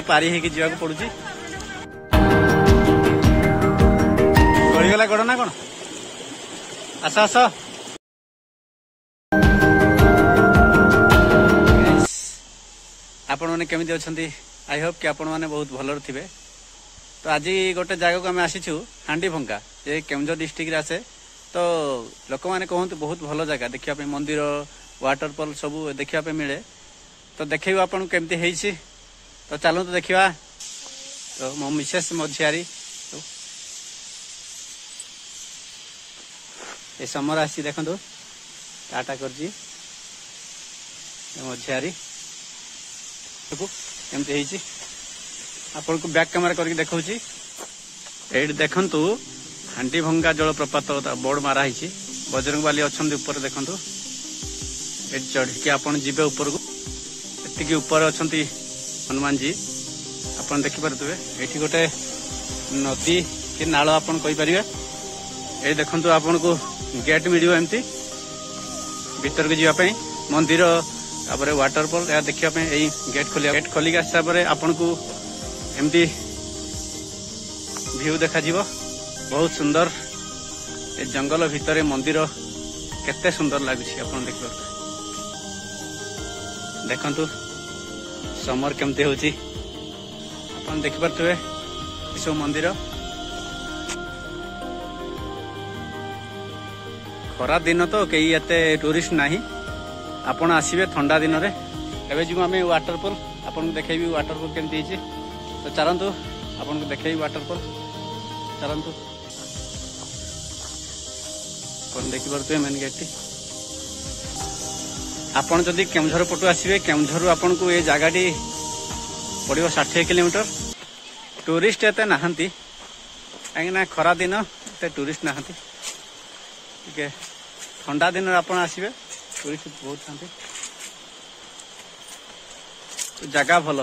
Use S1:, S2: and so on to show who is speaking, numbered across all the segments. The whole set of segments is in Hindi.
S1: पारी है जावाक पड़ुची गलीगला गोड़ ना कौन आस आस आपण मैंने केमी अच्छा आई होप कि आपण मैंने बहुत भल थे। तो आज गोटे जगह को आम आसीचु हांडी भंगा ये केन्दुझर डिस्ट्रिक्ट आसे। तो लोक मैंने कहते बहुत भल जगह देखा मंदिर वाटरफॉल सब देखा मिले। तो देखेबू आपन केमती है तो चलो तो देखा। तो मो मिसेस मो झियारी ये समर आसी देखो टाटा कर मो झियारी एमती आपन को बैक कैमेरा करके देखौची। एड देखंतु हांडी भंगा जलप्रपात बोर्ड मारा है बजरंग बाली अच्छा ऊपर देखंतु ए चढ़ के आपन जीवे ऊपर को एतिकी ऊपर अच्छा हनुमान जी आपन देखि पारथुवे। एठी गोटे नदी कि नाल आपन कहि परिबे। ए देखंतु आपन को गेट मिलियो एमती भीतर को जीवा पई मंदिर तापर वाटरफॉल या देखिया पे यही गेट खोलिक आसा परे आपन को एमती व्यू देखा जीवो बहुत सुंदर। ए जंगल भितर मंदिर केते सुंदर लागुछि आपन देखियो। देखंतु समर केमते होछि आपन देखि परथुवे सब मंदिर। खरा दिन तो कई एते टूरिस्ट नाही आपण आसीबे ठंडा दिन रे। एबे जिमु आमे वाटरफॉल आपन को देखेबी वाटरफॉल केमती हिची। तो चलंतु आपन को देखेबी वाटरफॉल चलंतु कोन देखि परतु मेन गेट। आपन जदी केमझर पटु आसीबे केमझर आपन को ए जागाटी पड़िबो 60 किलोमीटर। टूरिस्ट एते नाहंती काइना खरा दिन एते टूरिस्ट नाहंती। ठीक है ठंडा दिन आपन आसीबे टूरिस्ट बहुत थांती। जगह भल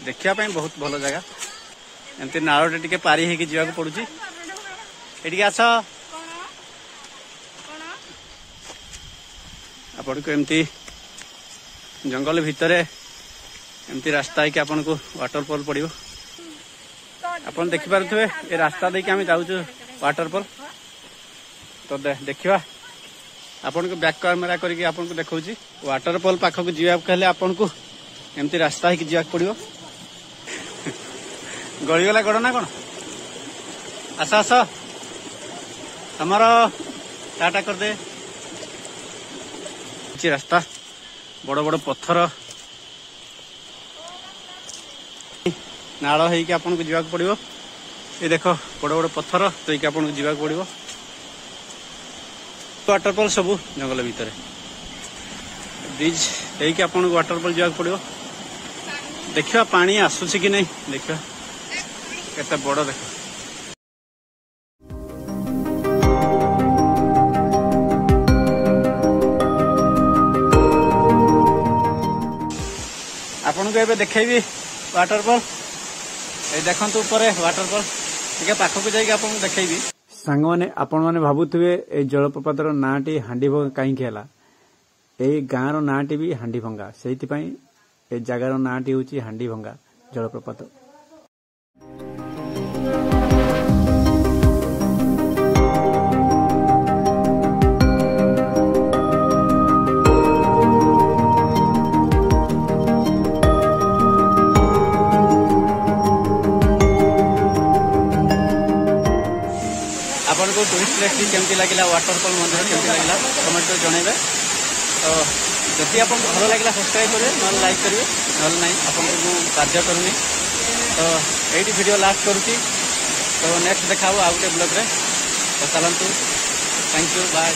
S1: देखिया बहुत भल जगह एमती नाड़े टिके पारी है जावाक पड़ुची। एटिके आस आपन को एमती जंगल भितर एमती रास्ता है कि आपन को वाटरफॉल पड़िबो। आपन देखि पारुथुवे ए रास्ता देके आमे जाउछु वाटरफॉल। तो देखिबा आपन को बैक कैमेरा करके आपन को देखौची वाटरफॉल पाखक जीवा कहले आपन को एमती रास्ता है कि जीवाक पड़िबो। गलीगला गोड़ ना कौन आस आस हमर टाटा कर दे। रास्ता बड़ बड़ पत्थर नाड़ है कि आपन को जीवाक पड़िबो। ये देखो बड़ बड़ पत्थर तो कि आपन को जीवाक पड़िबो। वाटरफॉल सब जंगल भितर ब्रिज है कि आपन को वाटरफॉल जावाक पड़िबो। देखिया पानी आसुछि कि नहीं देखिया केते बड़ देख। आपन को एबे देखैबी वाटरफॉल ए देखंतु ऊपर वाटरफॉल ठीक है पाखक जाई आपन को देखैबी। सांग माने आपण माने भाबुथुवे ए जलप्रपातर नाटी हांडी भंगा काई केला ए गाँ रो नाटी भी हांडी भंगा सेति पई ए जगार नाटी होची हांडी भंगा जलप्रपात। आपन को टूरिस्ट प्लेस केमती लगिला वाटरफॉल मंदिर केमती लगिला कमेंट कर जणैबे। तो जदि आपन को भलो लागिला सब्सक्राइब करिवे न लाइक करिवे न नहीं आपन को कार्य करनी। तो एडी वीडियो लास्ट करूची। तो नेक्स्ट देखाबो आउटे ब्लॉग रे। तो चलंतु थैंक यू बाय।